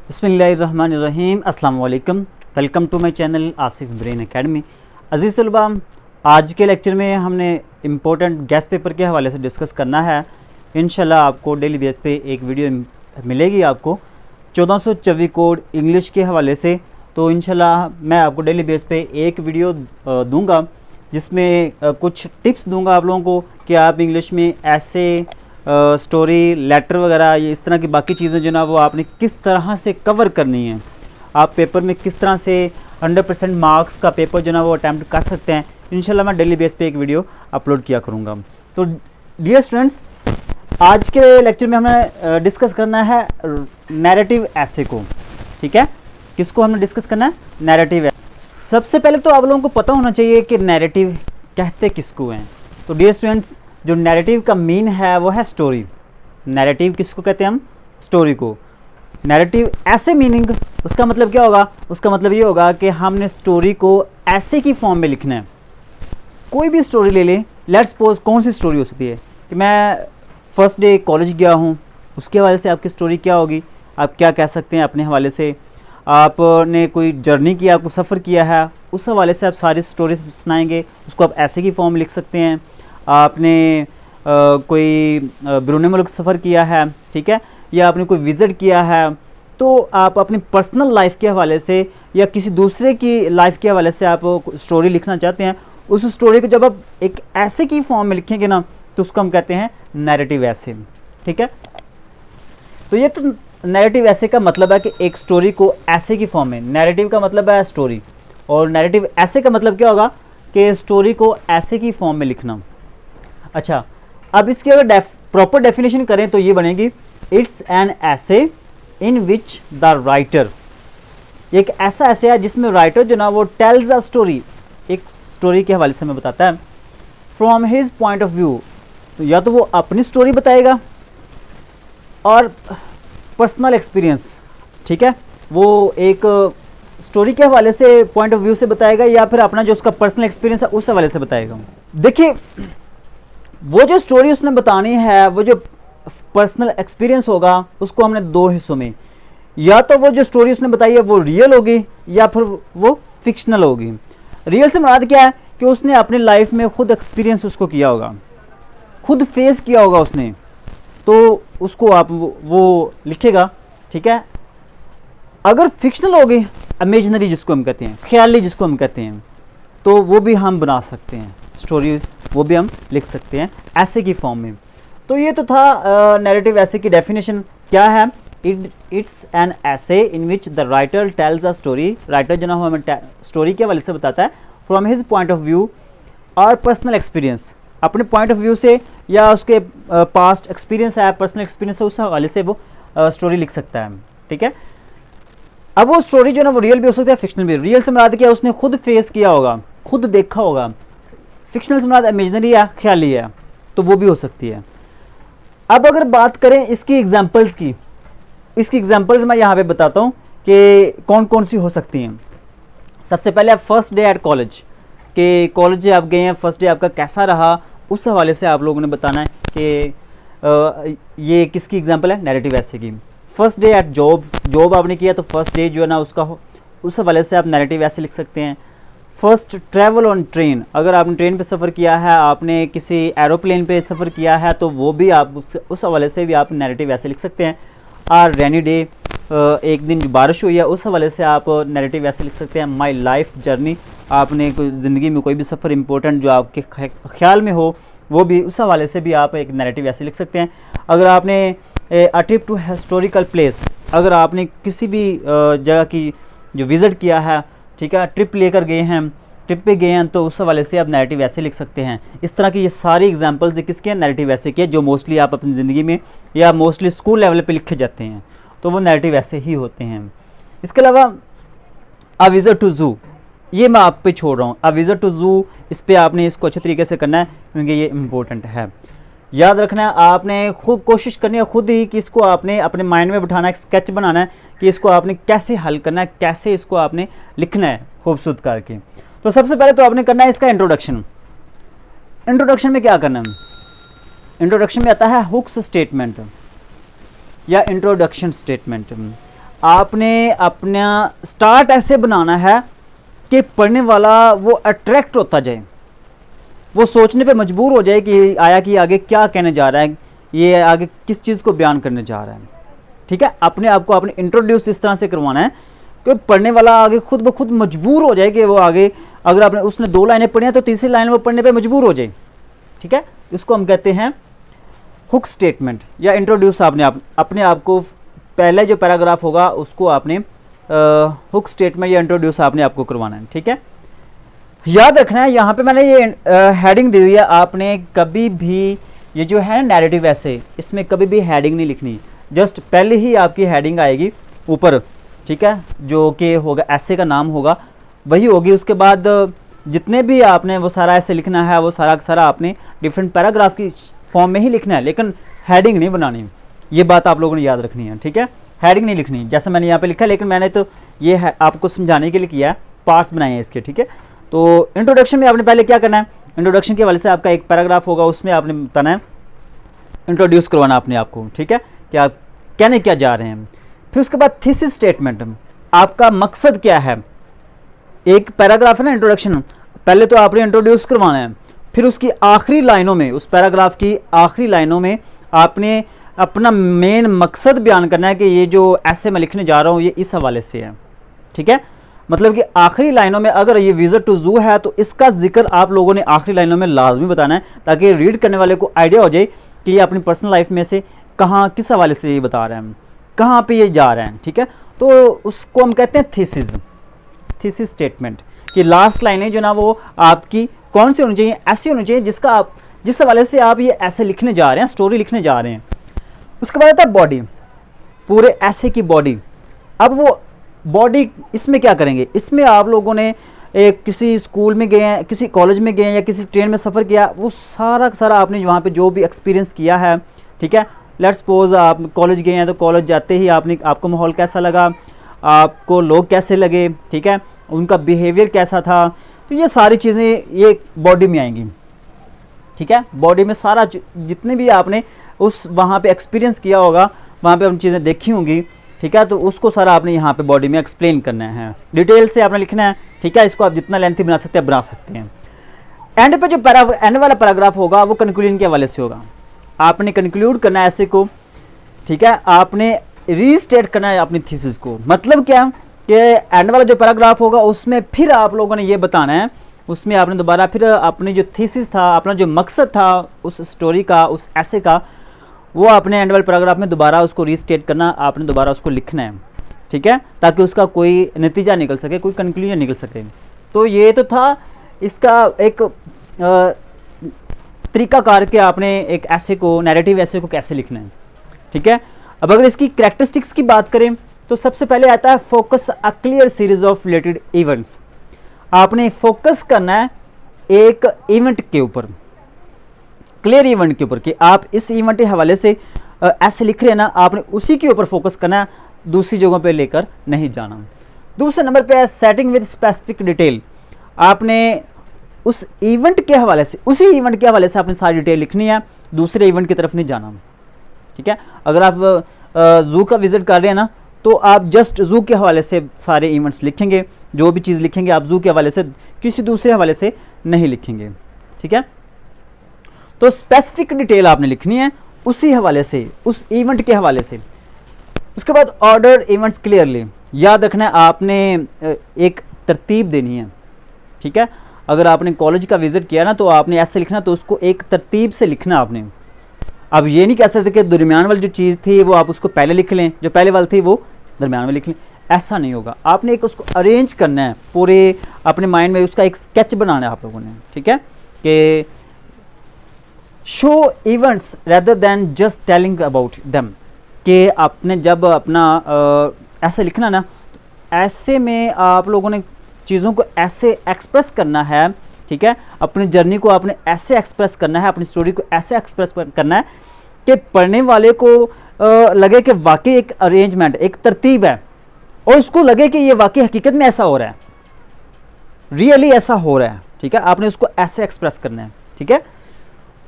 बिस्मिल्लाहिर्रहमानिर्रहीम अस्सलाम वालेकुम। Welcome to my channel Asif brain academy. अज़ीज़ तलबा, आज के लेक्चर में हमने इम्पोर्टेंट गैस पेपर के हवाले से डिस्कस करना है। इंशाल्लाह आपको डेली बेस पे एक वीडियो मिलेगी आपको 1424 कोड इंग्लिश के हवाले से। तो इंशाल्लाह मैं आपको डेली बेस पे एक वीडियो दूंगा जिसमें कुछ टिप्स दूंगा आप लोगों को कि आप इंग्लिश में ऐसे स्टोरी लेटर वगैरह ये इस तरह की बाकी चीज़ें जो ना वो आपने किस तरह से कवर करनी है, आप पेपर में किस तरह से 100% मार्क्स का पेपर जो ना वो अटैम्प्ट कर सकते हैं। इंशाल्लाह मैं डेली बेस पे एक वीडियो अपलोड किया करूँगा। तो डियर स्टूडेंट्स, आज के लेक्चर में हमें डिस्कस करना है नैरेटिव ऐसे को। ठीक है, किसको हमने डिस्कस करना है? नैरेटिव। सबसे पहले तो आप लोगों को पता होना चाहिए कि नैरेटिव कहते किसको हैं। तो डियर स्टूडेंट्स, जो नैरेटिव का मीन है वो है स्टोरी। नैरेटिव किसको कहते हैं हम? स्टोरी को। नैरेटिव ऐसे मीनिंग, उसका मतलब क्या होगा? उसका मतलब ये होगा कि हमने स्टोरी को ऐसे की फॉर्म में लिखना है। कोई भी स्टोरी ले लें, लेट्स सपोज कौन सी स्टोरी हो सकती है कि मैं फर्स्ट डे कॉलेज गया हूँ, उसके हवाले से आपकी स्टोरी क्या होगी? आप क्या कह सकते हैं अपने हवाले से? आपने कोई जर्नी किया, कोई सफ़र किया है, उस हवाले से आप सारी स्टोरीज सुनाएंगे, उसको आप ऐसे की फॉर्म में लिख सकते हैं। आपने कोई बैरून मुल्क सफ़र किया है, ठीक है, या आपने कोई विज़िट किया है, तो आप अपनी पर्सनल लाइफ के हवाले से या किसी दूसरे की लाइफ के हवाले से आप स्टोरी लिखना चाहते हैं, उस स्टोरी को जब आप एक ऐसे की फॉर्म में लिखेंगे ना, तो उसको हम कहते हैं नैरेटिव ऐसे। ठीक है, तो ये तो नैरेटिव ऐसे का मतलब है कि एक स्टोरी को ऐसे की फॉर्म में। नैरेटिव का मतलब है स्टोरी, और नैरेटिव ऐसे का मतलब क्या होगा कि स्टोरी को ऐसे की फॉर्म में लिखना। अच्छा, अब इसकी अगर प्रॉपर डेफिनेशन करें तो ये बनेगी, it's an essay in which the writer, एक ऐसा ऐसे है जिसमें राइटर जो ना वो टेल्स अ स्टोरी, एक स्टोरी के हवाले से हमें बताता है, from his point of view. तो या तो वो अपनी स्टोरी बताएगा और पर्सनल एक्सपीरियंस, ठीक है, वो एक स्टोरी के हवाले से पॉइंट ऑफ व्यू से बताएगा, या फिर अपना जो उसका पर्सनल एक्सपीरियंस है उस हवाले से बताएगा। देखिए, वो जो स्टोरी उसने बतानी है, वो जो पर्सनल एक्सपीरियंस होगा, उसको हमने दो हिस्सों में, या तो वो जो स्टोरी उसने बताई है वो रियल होगी या फिर वो फिक्शनल होगी। रियल से मुराद क्या है कि उसने अपनी लाइफ में खुद एक्सपीरियंस उसको किया होगा, खुद फेस किया होगा उसने, तो उसको आप वो लिखेगा। ठीक है, अगर फिक्शनल होगी, इमेजिनरी जिसको हम कहते हैं, ख्याली जिसको हम कहते हैं, तो वो भी हम बना सकते हैं स्टोरी, वो भी हम लिख सकते हैं ऐसे की फॉर्म में। तो ये तो था नैरेटिव ऐसे की डेफिनेशन। क्या है? It's an essay in which the writer tells a story. Writer जो ना हमें स्टोरी के हवाले से बताता है from his point of view और पर्सनल एक्सपीरियंस, अपने पॉइंट ऑफ व्यू से या उसके पास्ट एक्सपीरियंस है, पर्सनल एक्सपीरियंस है, उस हवाले से वो स्टोरी लिख सकता है। ठीक है, अब वो स्टोरी जो ना वो रियल भी हो सकती है, फिक्शनल भी। रियल से मुराद क्या? उसने खुद फेस किया होगा, खुद देखा होगा। फिक्शनल से मुराद इमेजिनरी है, ख्याली है, तो वो भी हो सकती है। अब अगर बात करें इसकी एग्जांपल्स की, इसकी एग्जांपल्स मैं यहाँ पे बताता हूँ कि कौन कौन सी हो सकती हैं। सबसे पहले फर्स्ट डे एट कॉलेज, कि कॉलेज आप गए हैं, फर्स्ट डे आपका कैसा रहा, उस हवाले से आप लोगों ने बताना है कि ये किसकी एग्जाम्पल है? नैरेटिव ऐसे की। First day at job, job आपने किया तो फर्स्ट डे जो है ना उसका उस हवाले से आप नैरेटिव ऐसे लिख सकते हैं। फर्स्ट ट्रैवल ऑन ट्रेन, अगर आपने ट्रेन पे सफ़र किया है, आपने किसी एरोप्लेन पे सफ़र किया है, तो वो भी आप उस हवाले से भी आप नैरेटिव ऐसे लिख सकते हैं। और रेनी डे, एक दिन बारिश हुई है, उस हवाले से आप नैरेटिव ऐसे लिख सकते हैं। माई लाइफ जर्नी, आपने कोई ज़िंदगी में कोई भी सफ़र इंपॉर्टेंट जो आपके ख्याल में हो, वो भी उस हवाले से भी आप एक नैरेटिव ऐसे लिख सकते हैं। अगर आपने a trip to historical place, अगर आपने किसी भी जगह की जो विज़िट किया है, ठीक है, ट्रिप लेकर गए हैं, ट्रिप पे गए हैं, तो उस हवाले से आप नैरेटिव ऐसे लिख सकते हैं। इस तरह की ये सारी एग्जांपल्स किसके हैं? नैरेटिव ऐसे के, जो मोस्टली आप अपनी ज़िंदगी में या मोस्टली स्कूल लेवल पे लिखे जाते हैं, तो वो नैरेटिव ऐसे ही होते हैं। इसके अलावा अ विज़िट टू ज़ू, ये मैं आप पे छोड़ रहा हूँ। अ विज़िट टू ज़ू, इस पर आपने इसको अच्छे तरीके से करना है क्योंकि ये इम्पोर्टेंट है। याद रखना है, आपने खुद कोशिश करनी है खुद ही कि इसको आपने अपने माइंड में बिठाना है, स्केच बनाना है कि इसको आपने कैसे हल करना है, कैसे इसको आपने लिखना है खूबसूरत करके। तो सबसे पहले तो आपने करना है इसका इंट्रोडक्शन। इंट्रोडक्शन में क्या करना है? इंट्रोडक्शन में आता है हुक्स स्टेटमेंट या इंट्रोडक्शन स्टेटमेंट। आपने अपना स्टार्ट ऐसे बनाना है कि पढ़ने वाला वो अट्रैक्ट होता जाए, वो सोचने पे मजबूर हो जाए कि आगे क्या कहने जा रहा है, ये आगे किस चीज़ को बयान करने जा रहा है। ठीक है, अपने आप को आपने इंट्रोड्यूस इस तरह से करवाना है कि पढ़ने वाला आगे खुद ब खुद मजबूर हो जाए कि वो आगे, अगर आपने उसने 2 लाइनें पढ़ी हैं तो तीसरी लाइन वो पढ़ने पे मजबूर हो जाए। ठीक है, इसको हम कहते हैं हुक स्टेटमेंट या इंट्रोड्यूस। आपने अपने आप को, पहले जो पैराग्राफ होगा उसको आपने हुक स्टेटमेंट या इंट्रोड्यूस आपने आपको करवाना है। ठीक है, याद रखना है यहाँ पे मैंने ये हेडिंग दी हुई है, आपने कभी भी ये जो है नैरेटिव ऐसे, इसमें कभी भी हेडिंग नहीं लिखनी, जस्ट पहले ही आपकी हेडिंग आएगी ऊपर। ठीक है, जो कि होगा ऐसे का नाम होगा वही होगी, उसके बाद जितने भी आपने वो सारा ऐसे लिखना है, वो सारा सारा आपने डिफरेंट पैराग्राफ की फॉर्म में ही लिखना है, लेकिन हेडिंग नहीं बनानी। ये बात आप लोगों ने याद रखनी है। ठीक है, हेडिंग नहीं लिखनी जैसे मैंने यहाँ पे लिखा है, लेकिन मैंने तो ये है आपको समझाने के लिए किया है, पार्ट्स बनाए हैं इसके। ठीक है, तो इंट्रोडक्शन में आपने पहले क्या करना है, इंट्रोडक्शन के हवाले से आपका एक पैराग्राफ होगा, उसमें आपने बताना है, इंट्रोड्यूस करवाना अपने आप को। ठीक है, कि आप कहने क्या जा रहे हैं। फिर उसके बाद थीसिस स्टेटमेंट, आपका मकसद क्या है। एक पैराग्राफ है ना इंट्रोडक्शन, पहले तो आपने इंट्रोड्यूस करवाना है, फिर उसकी आखिरी लाइनों में, उस पैराग्राफ की आखिरी लाइनों में आपने अपना मेन मकसद बयान करना है कि ये जो ऐसे मैं लिखने जा रहा हूँ ये इस हवाले से है। ठीक है, मतलब कि आखिरी लाइनों में अगर ये विजिट टू जू है तो इसका जिक्र आप लोगों ने आखिरी लाइनों में लाजमी बताना है, ताकि रीड करने वाले को आइडिया हो जाए कि ये अपनी पर्सनल लाइफ में से कहाँ, किस हवाले से ये बता रहे हैं, कहाँ पे ये जा रहे हैं। ठीक है, तो उसको हम कहते हैं थीसिस स्टेटमेंट, कि लास्ट लाइनें जो ना वो आपकी कौन सी होनी चाहिए, ऐसी होनी चाहिए जिस हवाले से आप ये ऐसे लिखने जा रहे हैं, स्टोरी लिखने जा रहे हैं। उसके बाद आता है बॉडी, पूरे ऐसे की बॉडी। अब वो बॉडी इसमें क्या करेंगे, इसमें आप लोगों ने किसी स्कूल में गए हैं, किसी कॉलेज में गए हैं या किसी ट्रेन में सफ़र किया, वो सारा सारा आपने वहाँ पे जो भी एक्सपीरियंस किया है। ठीक है, लेट्स सपोज आप कॉलेज गए हैं, तो कॉलेज जाते ही आपको माहौल कैसा लगा, आपको लोग कैसे लगे, ठीक है, उनका बिहेवियर कैसा था, तो ये सारी चीज़ें ये बॉडी में आएंगी। ठीक है, बॉडी में सारा जितने भी आपने उस वहाँ पे एक्सपीरियंस किया होगा, वहाँ पे अपनी चीज़ें देखी होंगी। ठीक है, तो उसको सारा आपने यहाँ पे बॉडी में एक्सप्लेन करना है, डिटेल से आपने लिखना है। ठीक है, इसको आप जितना लेंथी बना सकते हैं बना सकते हैं। एंड पे जो एंड वाला पैराग्राफ होगा वो कंक्लूजन के हवाले से होगा, आपने कंक्लूड करना है ऐसे को। ठीक है, आपने रीस्टेट करना है अपनी थीसिस को। मतलब क्या कि एंड वाला जो पैराग्राफ होगा उसमें फिर आप लोगों ने ये बताना है, उसमें आपने दोबारा फिर अपनी जो थीसिस था, अपना जो मकसद था उस स्टोरी का, उस ऐसे का, वो आपने एंड वाले पैराग्राफ में दोबारा उसको रीस्टेट करना, आपने दोबारा उसको लिखना है। ठीक है, ताकि उसका कोई नतीजा निकल सके, कोई कंक्लूजन निकल सके। तो ये तो था इसका एक तरीकाकार के आपने एक ऐसे को, नैरेटिव ऐसे को कैसे लिखना है। ठीक है, अब अगर इसकी कैरेक्टरिस्टिक्स की बात करें तो सबसे पहले आता है focus a clear series of related events. आपने फोकस करना है एक इवेंट के ऊपर, क्लियर इवेंट के ऊपर, कि आप इस इवेंट के हवाले से ऐसे लिख रहे हैं ना, आपने उसी के ऊपर फोकस करना है, दूसरी जगहों पे लेकर नहीं जाना। दूसरे नंबर पे है सेटिंग विद स्पेसिफिक डिटेल। आपने उस इवेंट के हवाले से, उसी इवेंट के हवाले से आपने सारी डिटेल लिखनी है, दूसरे इवेंट की तरफ नहीं जाना। ठीक है, अगर आप जू का विजिट कर रहे हैं ना, तो आप जस्ट जू के हवाले से सारे इवेंट्स लिखेंगे, जो भी चीज़ लिखेंगे आप जू के हवाले से, किसी दूसरे हवाले से नहीं लिखेंगे। ठीक है, तो स्पेसिफिक डिटेल आपने लिखनी है उसी हवाले से, उस इवेंट के हवाले से। उसके बाद ऑर्डर इवेंट्स क्लियरली, याद रखना है आपने एक तरतीब देनी है। ठीक है, अगर आपने कॉलेज का विजिट किया ना, तो आपने ऐसे लिखना, तो उसको एक तरतीब से लिखना आपने। अब ये नहीं कह सकते कि दरमियान वाली जो चीज़ थी वो आप उसको पहले लिख लें, जो पहले वाली थी वो दरमियान में लिख लें, ऐसा नहीं होगा। आपने एक उसको अरेंज करना है, पूरे अपने माइंड में उसका एक स्केच बनाना है आप लोगों ने। ठीक है, कि show events rather than just telling about them, कि आपने जब अपना ऐसे लिखना ना, ऐसे में आप लोगों ने चीज़ों को ऐसे एक्सप्रेस करना है। ठीक है, अपनी जर्नी को आपने ऐसे एक्सप्रेस करना है, अपनी स्टोरी को ऐसे एक्सप्रेस करना है कि पढ़ने वाले को लगे कि वाकई एक अरेंजमेंट, एक तरतीब है, और उसको लगे कि ये वाकई हकीकत में ऐसा हो रहा है, रियली ऐसा हो रहा है। ठीक है, आपने उसको ऐसे एक्सप्रेस करना है। ठीक है,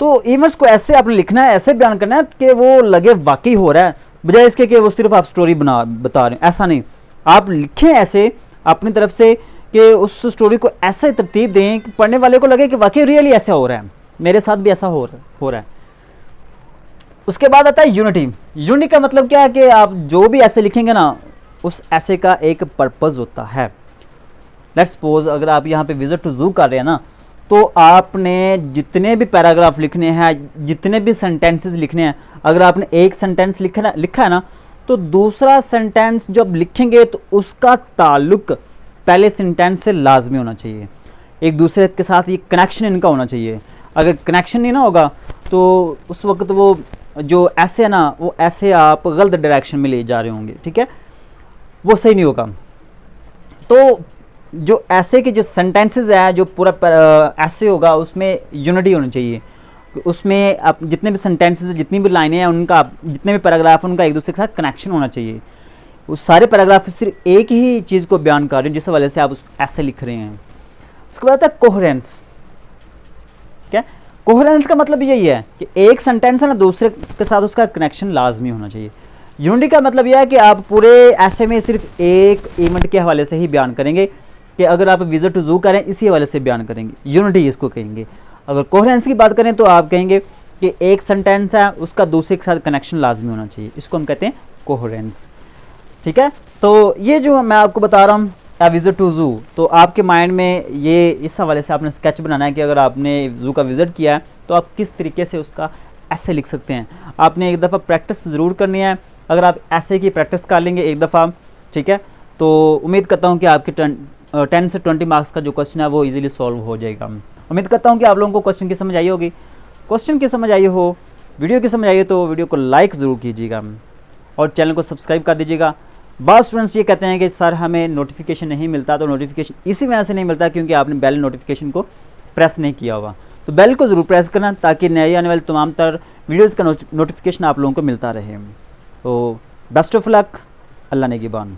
तो इवेंट्स को ऐसे आपने लिखना है, ऐसे बयान करना है कि वो लगे वाकई हो रहा है, बजाय इसके कि वो सिर्फ आप स्टोरी बता रहे हैं। ऐसा नहीं, आप लिखें ऐसे अपनी तरफ से कि उस स्टोरी को ऐसा तरतीब दें कि पढ़ने वाले को लगे कि वाकई रियली ऐसा हो रहा है, मेरे साथ भी ऐसा हो रहा है। उसके बाद आता है यूनिटी। यूनिटी का मतलब क्या है कि आप जो भी ऐसे लिखेंगे ना, उस ऐसे का एक पर्पज़ होता है। लेट्स सपोज अगर आप यहाँ पे विजिट टू जू कर रहे हैं ना, तो आपने जितने भी पैराग्राफ लिखने हैं, जितने भी सेंटेंसेस लिखने हैं, अगर आपने एक सेंटेंस लिखा है ना, तो दूसरा सेंटेंस जब लिखेंगे तो उसका ताल्लुक पहले सेंटेंस से लाजमी होना चाहिए, एक दूसरे के साथ ये कनेक्शन इनका होना चाहिए। अगर कनेक्शन नहीं ना होगा तो उस वक्त वो जो ऐसे है ना, वो ऐसे आप गलत डायरेक्शन में ले जा रहे होंगे, ठीक है, वो सही नहीं होगा। तो जो ऐसे के जो सेंटेंसेस है, जो पूरा ऐसे होगा, उसमें यूनिटी होनी चाहिए। उसमें आप जितने भी सेंटेंसेस, जितनी भी लाइनें हैं उनका, जितने भी पैराग्राफ हैं उनका एक दूसरे के साथ कनेक्शन होना चाहिए। उस सारे पैराग्राफ सिर्फ एक ही चीज़ को बयान कर रहे हैं जिस वजह से आप उस ऐसे लिख रहे हैं। उसके बाद आता है कोहेरेंस। क्या कोहेरेंस का मतलब यही है कि एक सेंटेंस है ना, दूसरे के साथ उसका कनेक्शन लाजमी होना चाहिए। यूनिटी का मतलब यह है कि आप पूरे ऐसे में सिर्फ एक इवेंट के हवाले से ही बयान करेंगे, कि अगर आप विजिट टू जू करें इसी हवाले से बयान करेंगे, यूनिटी इसको कहेंगे। अगर कोहेरेंस की बात करें तो आप कहेंगे कि एक सेंटेंस है, उसका दूसरे के साथ कनेक्शन लाजमी होना चाहिए, इसको हम कहते हैं कोहेरेंस, ठीक है। तो ये जो मैं आपको बता रहा हूँ ए विजिट टू जू, तो आपके माइंड में ये इस हवाले से आपने स्केच बनाना है कि अगर आपने जू का विजिट किया है तो आप किस तरीके से उसका ऐसे लिख सकते हैं। आपने एक दफ़ा प्रैक्टिस ज़रूर करनी है। अगर आप ऐसे की प्रैक्टिस कर लेंगे एक दफ़ा, ठीक है, तो उम्मीद करता हूँ कि आपके 10 से 20 मार्क्स का जो क्वेश्चन है वो इजीली सॉल्व हो जाएगा। उम्मीद करता हूँ कि आप लोगों को क्वेश्चन की समझ आई होगी। क्वेश्चन की समझ आई हो, वीडियो की समझ आई हो तो वीडियो को लाइक ज़रूर कीजिएगा और चैनल को सब्सक्राइब कर दीजिएगा। बहुत स्टूडेंट्स ये कहते हैं कि सर हमें नोटिफिकेशन नहीं मिलता, तो नोटिफिकेशन इसी वजह से नहीं मिलता क्योंकि आपने बेल नोटिफिकेशन को प्रेस नहीं किया होगा। तो बेल को ज़रूर प्रेस करना ताकि नए आने वाले तमाम तर वीडियोज़ का नोटिफिकेशन आप लोगों को मिलता रहे। तो बेस्ट ऑफ लक, अल्लाह नेगेबान।